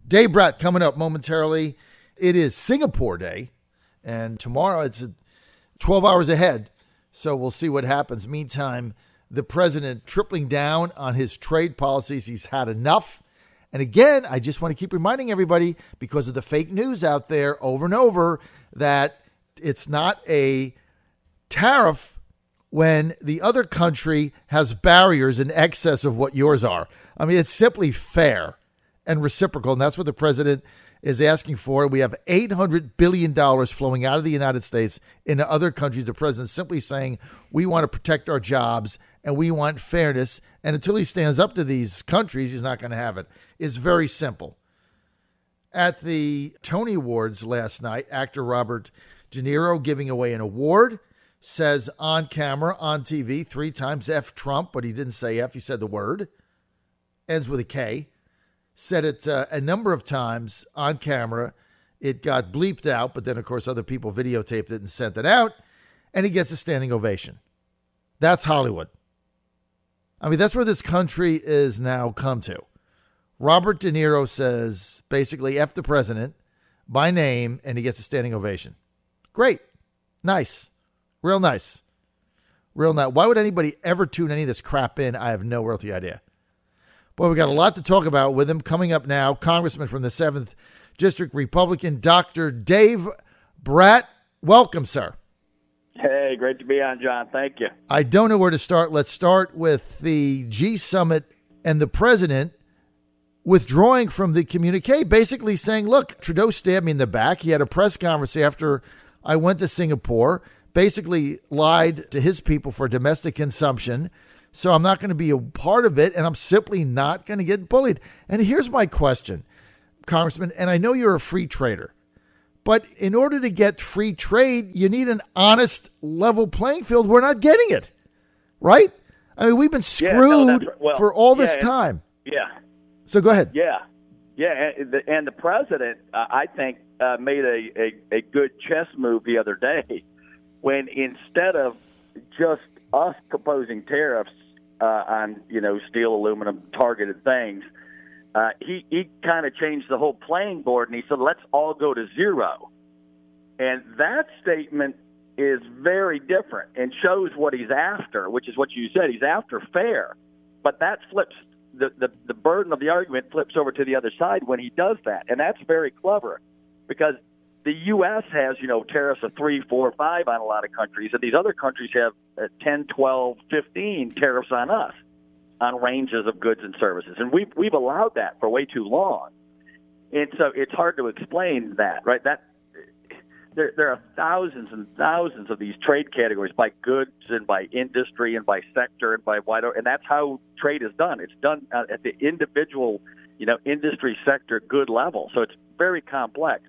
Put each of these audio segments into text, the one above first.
Day Brat coming up momentarily. It is Singapore Day, and tomorrow it's 12 hours ahead, so we'll see what happens. Meantime, the president tripling down on his trade policies. He's had enough. And again, I just want to keep reminding everybody, because of the fake news out there over and over, that it's not a tariff when the other country has barriers in excess of what yours are. I mean, it's simply fair and reciprocal, and that's what the president is asking for. We have $800 billion flowing out of the United States into other countries. The president's simply saying, we want to protect our jobs and we want fairness. And until he stands up to these countries, he's not going to have it. It's very simple. At the Tony Awards last night, actor Robert De Niro giving away an award, says on camera, on TV, 3 times F Trump, but he didn't say F, he said the word. Ends with a K. Said it a number of times on camera. It got bleeped out, but then, of course, other people videotaped it and sent it out, and he gets a standing ovation. That's Hollywood. I mean, that's where this country is now come to. Robert De Niro says, basically, F the president by name, and he gets a standing ovation. Great. Nice. Real nice. Real nice. Why would anybody ever tune any of this crap in? I have no earthly idea. Boy, we got a lot to talk about with him. Coming up now, Congressman from the 7th District, Republican, Dr. Dave Brat. Welcome, sir. Hey, great to be on, John. Thank you. I don't know where to start. Let's start with the G Summit and the president withdrawing from the communique, basically saying, look, Trudeau stabbed me in the back. He had a press conference after I went to Singapore, basically lied to his people for domestic consumption. So I'm not going to be a part of it, and I'm simply not going to get bullied. And here's my question, Congressman, and I know you're a free trader, but in order to get free trade, you need an honest, level playing field. We're not getting it, right? I mean, we've been screwed for all this time. Yeah. So go ahead. Yeah. And the president, I think, made a good chess move the other day when instead of just us proposing tariffs on, steel, aluminum, targeted things, he kind of changed the whole playing board, and he said, let's all go to zero. And that statement is very different and shows what he's after, which is what you said. He's after fair. But that flips, the burden of the argument flips over to the other side when he does that. And that's very clever because the U.S. has, tariffs of 3, 4, 5 on a lot of countries, and these other countries have 10, 12, 15 tariffs on us on ranges of goods and services. And we've allowed that for way too long. And so it's hard to explain that, right? There are thousands and thousands of these trade categories by goods and by industry and by sector and by and that's how trade is done. It's done at the individual, industry sector good level. So it's very complex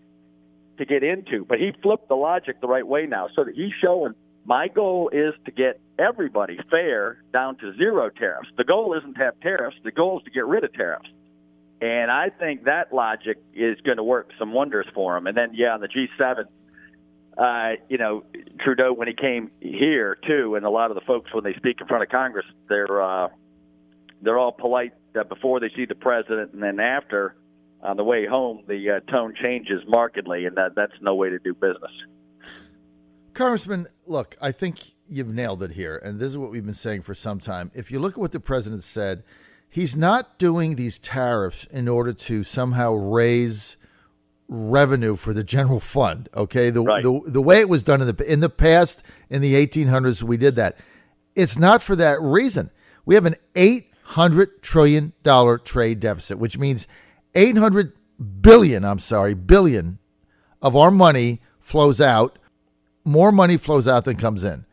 to get into, but he flipped the logic the right way now, so that he's showing my goal is to get everybody fair down to zero tariffs. The goal isn't to have tariffs. The goal is to get rid of tariffs. And I think that logic is going to work some wonders for him. And then, on the G7, Trudeau, when he came here too, and a lot of the folks, when they speak in front of Congress, they're all polite before they see the president, and then after, on the way home, the tone changes markedly, and that's no way to do business. Congressman, look, I think you've nailed it here, and this is what we've been saying for some time. If you look at what the president said, he's not doing these tariffs in order to somehow raise revenue for the general fund, okay? The way it was done in the past, in the 1800s, we did that. It's not for that reason. We have an $800 trillion trade deficit, which means $800 billion of our money flows out. More money flows out than comes in.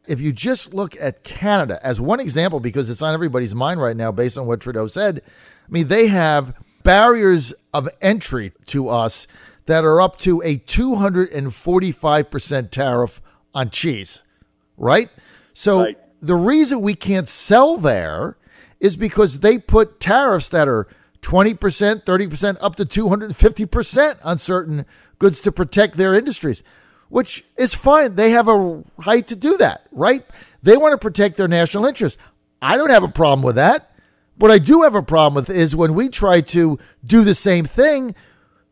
If you just look at Canada as one example, because it's on everybody's mind right now based on what Trudeau said, I mean, they have barriers of entry to us that are up to a 245% tariff on cheese, right? So the reason we can't sell there is because they put tariffs that are 20%, 30%, up to 250% on certain goods to protect their industries, which is fine. They have a right to do that, right? They want to protect their national interests. I don't have a problem with that. What I do have a problem with is when we try to do the same thing,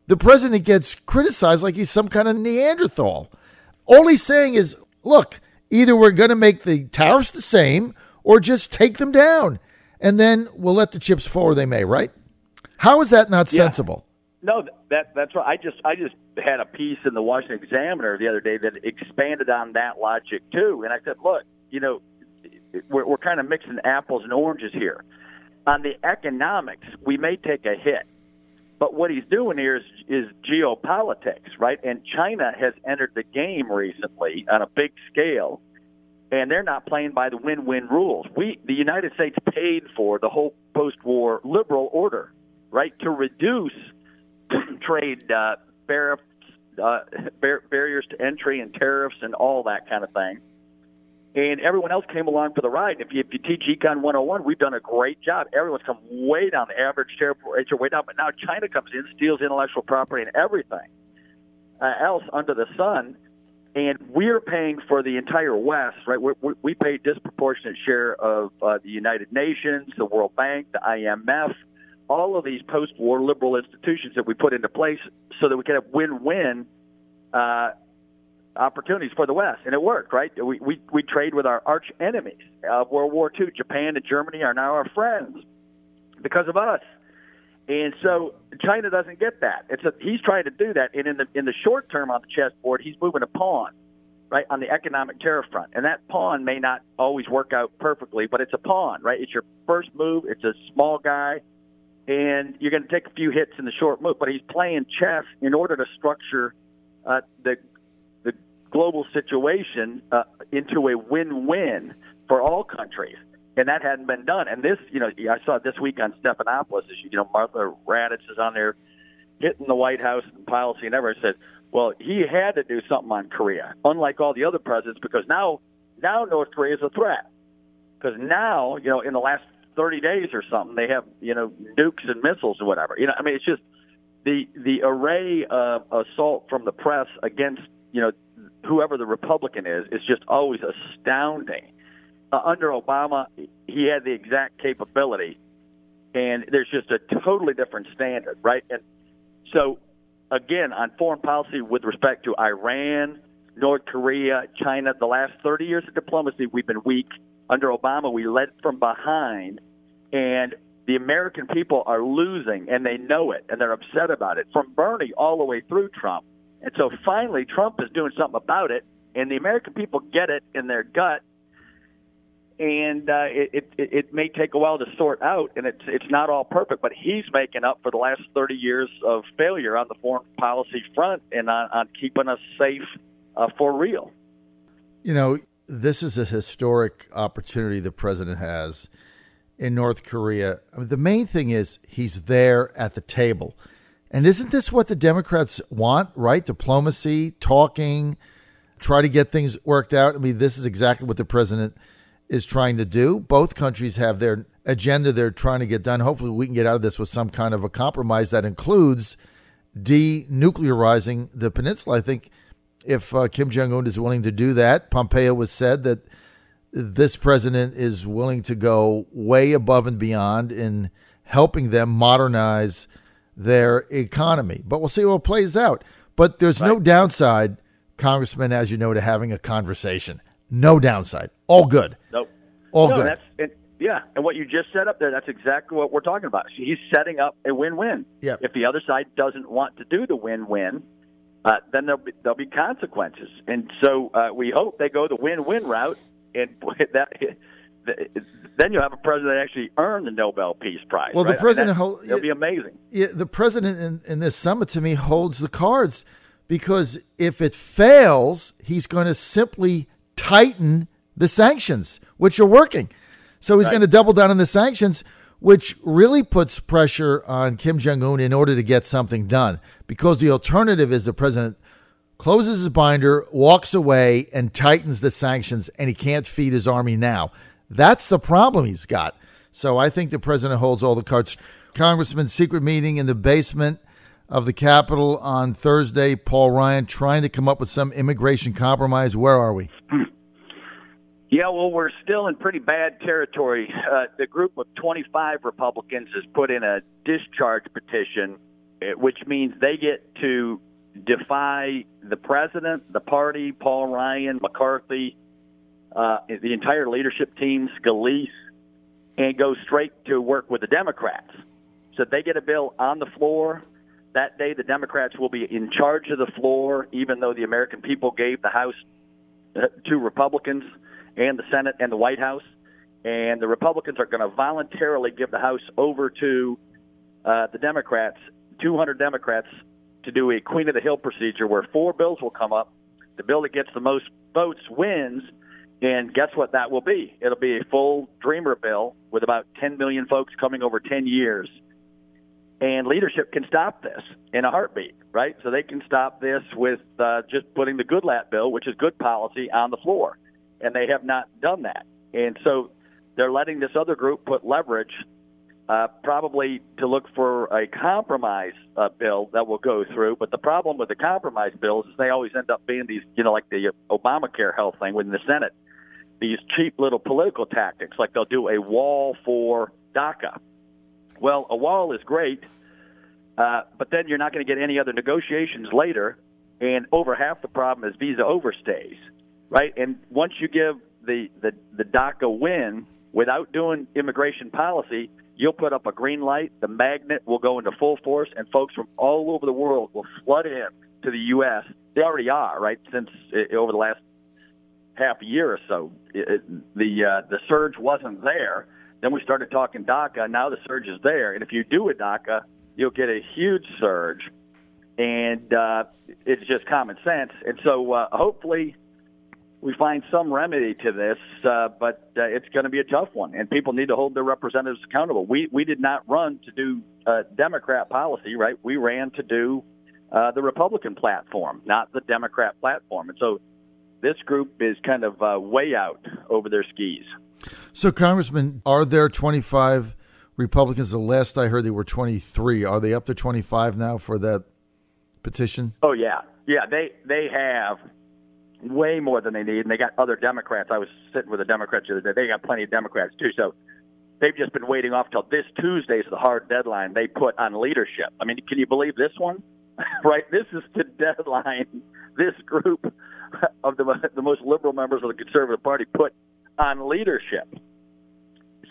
the president gets criticized like he's some kind of Neanderthal. All he's saying is, look, either we're going to make the tariffs the same or just take them down, and then we'll let the chips fall where they may, right? How is that not sensible? No, that's right. I just had a piece in the Washington Examiner the other day that expanded on that logic too, and I said, look, we're kind of mixing apples and oranges here. On the economics, we may take a hit, but what he's doing here is geopolitics, right? And China has entered the game recently on a big scale, and they're not playing by the win-win rules. The United States paid for the whole post-war liberal order, right, to reduce trade barriers to entry and tariffs and all that kind of thing. And everyone else came along for the ride. If you teach Econ 101, we've done a great job. Everyone's come way down. The average tariff rates are way down. But now China comes in, steals intellectual property and everything else under the sun. And we're paying for the entire West, right? We pay a disproportionate share of the United Nations, the World Bank, the IMF, all of these post-war liberal institutions that we put into place so that we can have win-win opportunities for the West. And it worked, right? We trade with our arch enemies of World War II. Japan and Germany are now our friends because of us. And so China doesn't get that. He's trying to do that. And in the short term on the chessboard, he's moving a pawn, right, on the economic tariff front. And that pawn may not always work out perfectly, but it's a pawn, right? It's your first move. It's a small guy. And you're going to take a few hits in the short move. But he's playing chess in order to structure the global situation into a win-win for all countries. And that hadn't been done. And this, I saw this week on Stephanopoulos, Martha Raddatz is on there hitting the White House and policy and everything. Said, well, he had to do something on Korea, unlike all the other presidents, because now North Korea is a threat. Because now, in the last 30 days or something, they have, nukes and missiles or whatever. It's just the array of assault from the press against, whoever the Republican is just always astounding. Under Obama, he had the exact capability, and there's just a totally different standard, right? And so, again, on foreign policy with respect to Iran, North Korea, China, the last 30 years of diplomacy, we've been weak. Under Obama, we led from behind, and the American people are losing, and they know it, and they're upset about it, from Bernie all the way through Trump. And so finally, Trump is doing something about it, and the American people get it in their gut. And it may take a while to sort out, and it's not all perfect, but he's making up for the last 30 years of failure on the foreign policy front and on keeping us safe for real. This is a historic opportunity the president has in North Korea. The main thing is he's there at the table. And isn't this what the Democrats want, right? Diplomacy, talking, try to get things worked out. This is exactly what the president is trying to do. Both countries have their agenda they're trying to get done. Hopefully we can get out of this with some kind of a compromise that includes denuclearizing the peninsula. I think if Kim Jong-un is willing to do that, Pompeo has said that this president is willing to go way above and beyond in helping them modernize their economy. But we'll see how it plays out. But there's no downside, Congressman, as you know, to having a conversation. No downside. All good. Nope. All good. And what you just set up there, that's exactly what we're talking about. He's setting up a win-win. Yep. If the other side doesn't want to do the win-win, then there'll be consequences. And so we hope they go the win-win route, and then you'll have a president that actually earned the Nobel Peace Prize. Well, right? the president, it'll be amazing. Yeah, the president in this summit, to me, holds the cards, because if it fails, he's going to simply tighten the sanctions, which are working. So he's going to double down on the sanctions, which really puts pressure on Kim Jong-un in order to get something done, because the alternative is the president closes his binder, walks away, and tightens the sanctions, and he can't feed his army now. That's the problem he's got. So I think the president holds all the cards. Congressman, secret meeting in the basement of the Capitol on Thursday. Paul Ryan trying to come up with some immigration compromise. Where are we? Yeah, well, we're still in pretty bad territory. The group of 25 Republicans has put in a discharge petition, which means they get to defy the president, the party, Paul Ryan, McCarthy, the entire leadership team, Scalise, and go straight to work with the Democrats. So they get a bill on the floor. That day, the Democrats will be in charge of the floor, even though the American people gave the House to Republicans and the Senate and the White House. And the Republicans are going to voluntarily give the House over to the Democrats, 200 Democrats, to do a Queen of the Hill procedure where 4 bills will come up. The bill that gets the most votes wins. And guess what that will be? It'll be a full Dreamer bill with about 10 million folks coming over 10 years. And leadership can stop this in a heartbeat, right? So they can stop this with just putting the Goodlatte bill, which is good policy, on the floor. And they have not done that. And so they're letting this other group put leverage, probably to look for a compromise bill that will go through. But the problem with the compromise bills is they always end up being these, like the Obamacare health thing within the Senate, these cheap little political tactics, like they'll do a wall for DACA. Well, a wall is great, but then you're not going to get any other negotiations later, and over half the problem is visa overstays, right? And once you give the DACA win without doing immigration policy, you'll put up a green light, the magnet will go into full force, and folks from all over the world will flood in to the U.S. They already are, right, since over the last half a year or so. The surge wasn't there. Then we started talking DACA. Now the surge is there. And if you do a DACA, you'll get a huge surge. And it's just common sense. And so hopefully we find some remedy to this, but it's going to be a tough one. And people need to hold their representatives accountable. We did not run to do Democrat policy, right? We ran to do the Republican platform, not the Democrat platform. And so this group is kind of way out over their skis. So, Congressman, are there 25 Republicans? The last I heard, they were 23. Are they up to 25 now for that petition? Oh, yeah. Yeah, they have way more than they need, and they got other Democrats. I was sitting with the Democrats the other day. They got plenty of Democrats, too. So they've just been waiting off till this Tuesday is the hard deadline they put on leadership. I mean, can you believe this one? Right? This is the deadline this group of the most liberal members of the Conservative Party put on leadership.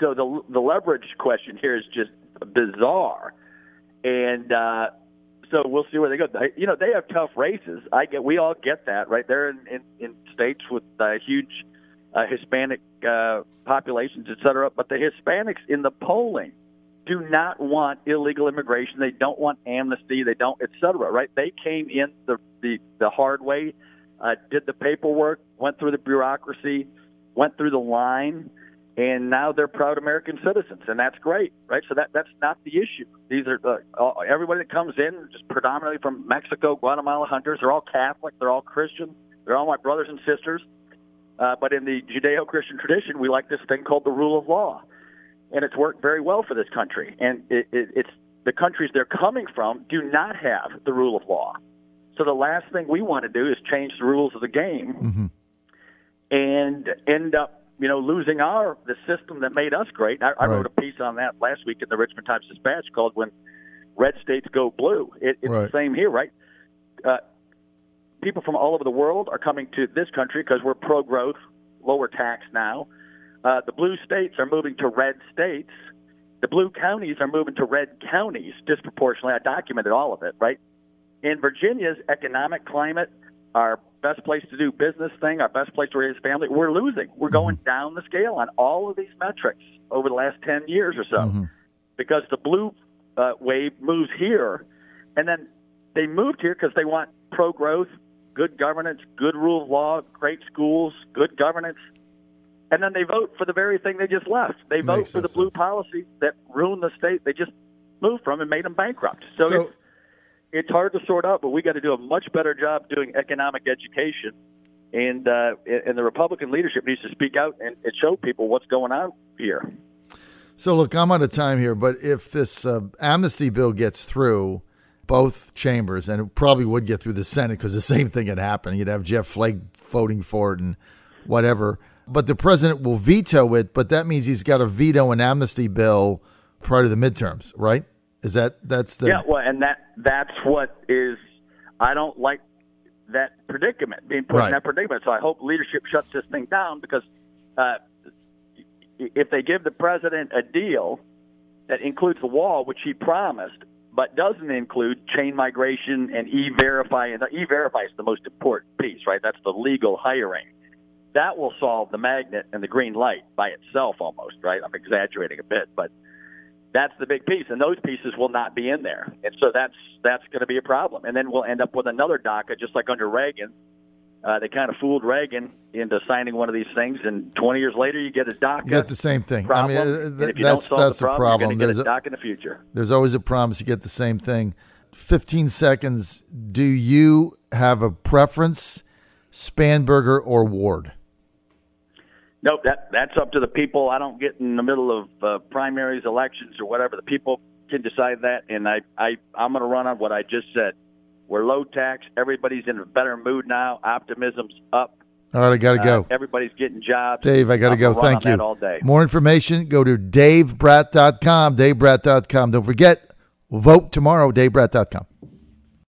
So the leverage question here is just bizarre. And so we'll see where they go. They have tough races. We all get that, right? They're in states with huge Hispanic populations, et cetera. But the Hispanics in the polling do not want illegal immigration. They don't want amnesty. They don't, et cetera, right? They came in the hard way, did the paperwork, went through the bureaucracy, went through the line, and now they're proud American citizens, and that's great, right? So that's not the issue. These are everybody that comes in, just predominantly from Mexico, Guatemala, Honduras. They're all Catholic. They're all Christian. They're all my brothers and sisters. But in the Judeo-Christian tradition, we like this thing called the rule of law, and it's worked very well for this country. And it's the countries they're coming from do not have the rule of law. So the last thing we want to do is change the rules of the game and end up losing the system that made us great. I wrote a piece on that last week in the Richmond Times-Dispatch called "When Red States Go Blue." It's the same here, right? People from all over the world are coming to this country because we're pro-growth, lower tax now. The blue states are moving to red states. The blue counties are moving to red counties disproportionately. I documented all of it, right? In Virginia's economic climate, our best place to do business thing, our best place to raise family, we're losing. We're going down the scale on all of these metrics over the last 10 years or so because the blue wave moves here. And then they moved here because they want pro-growth, good governance, good rule of law, great schools, good governance. And then they vote for the very thing they just left. They vote for the blue policy that ruined the state they just moved from and made them bankrupt. So it's hard to sort out, but we got to do a much better job doing economic education. And the Republican leadership needs to speak out and show people what's going on here. So, look, I'm out of time here, but if this amnesty bill gets through both chambers, and it probably would get through the Senate because the same thing had happened. You'd have Jeff Flake voting for it and whatever. But the president will veto it, but that means he's got to veto an amnesty bill prior to the midterms, right? That's the... Yeah, well, and that's what is, I don't like that predicament, being put in that predicament. So I hope leadership shuts this thing down, because if they give the president a deal that includes the wall, which he promised, but doesn't include chain migration and E-Verify, and E-Verify is the most important piece, right? That's the legal hiring. That will solve the magnet and the green light by itself almost, right? I'm exaggerating a bit, but that's the big piece, and those pieces will not be in there. And so that's going to be a problem. And then we'll end up with another DACA, just like under Reagan. They kind of fooled Reagan into signing one of these things, and 20 years later you get a DACA. You get the same thing. Problem. I mean, if you that's don't solve the problem. You're going to get a DACA in the future. There's always a promise. You get the same thing. 15 seconds. Do you have a preference, Spanberger or Ward? Nope, that's up to the people. I don't get in the middle of primaries, elections, or whatever. The people can decide that, and I'm going to run on what I just said. We're low tax. Everybody's in a better mood now. Optimism's up. All right, I got to go. Everybody's getting jobs. Dave, I got to go. Thank you. All day. More information, go to DaveBrat.com, DaveBrat.com. Don't forget, vote tomorrow, DaveBrat.com.